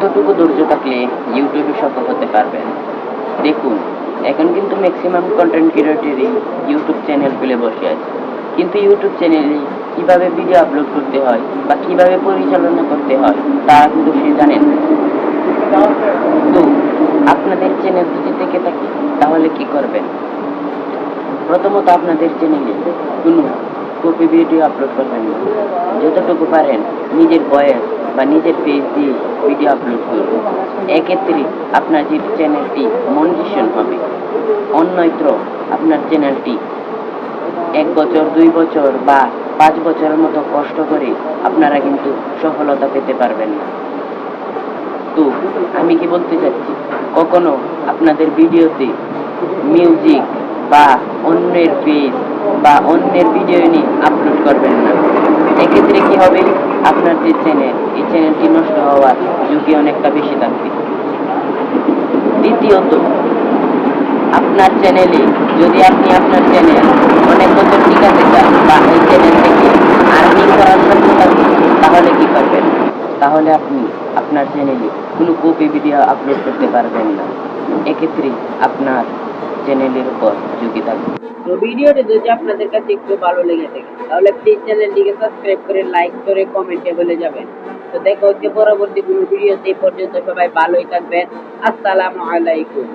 কতটুকু ধৈর্য থাকলে ইউটিউবে সফল হতে পারবেন? দেখুন, এখন কিন্তু ম্যাক্সিমাম কন্টেন্ট ক্রিয়েটরই ইউটিউব চ্যানেল খুলে বসে আছে, কিন্তু ইউটিউব চ্যানেলে কিভাবে ভিডিও আপলোড করতে হয় বা কিভাবে পরিচালনা করতে হয় তারা কিন্তু সে জানেন না। তো আপনাদের চ্যানেল যদি থেকে থাকে তাহলে কি করবেন? প্রথমত আপনাদের চ্যানেলে কোনো কপি ভিডিও আপলোড করবেন না। যতটুকু পারেন নিজের ভয়েস বা নিজের পেজ দিয়ে ভিডিও আপলোড করুন। এক্ষেত্রে আপনার যে চ্যানেলটি মনিটাইজেশন হবে। অন্যত্র আপনার চ্যানেলটি 1 বছর 2 বছর বা 5 বছরের মতো কষ্ট করে আপনারা কিন্তু সফলতা পেতে পারবেন না। তো আমি কি বলতে চাচ্ছি, কখনো আপনাদের ভিডিওতে মিউজিক বা অন্যের পেজ বা অন্যের ভিডিও নিয়ে আপলোড করবেন না। এক্ষেত্রে কি হবে, আপনার যে চ্যানেল এই চ্যানেলটি নষ্ট হওয়ার ঝুঁকি অনেকটা বেশি থাকবে। দ্বিতীয়ত, আপনার চ্যানেলে যদি আপনি আপনার চ্যানেল অনেক বছর টিকাতে চান বা এই চ্যানেল থেকে আর্নিং করার স্বপ্ন থাকে, তাহলে কি করবেন? তাহলে আপনি আপনার চ্যানেলে কোনো কপি ভিডিও আপলোড করতে পারবেন না। এক্ষেত্রে আপনার চ্যানেলের উপর ঝুঁকি থাকবে। তো ভিডিওটি যদি আপনাদের কাছে একটু ভালো লেগে থাকে তাহলে প্লিজ চ্যানেলটিকে সাবস্ক্রাইব করে লাইক করে কমেন্টে বলে যাবেন। তো দেখা হচ্ছে পরবর্তী কোনো ভিডিওতে। এই পর্যন্ত সবাই ভালোই থাকবেন। আসসালামু আলাইকুম।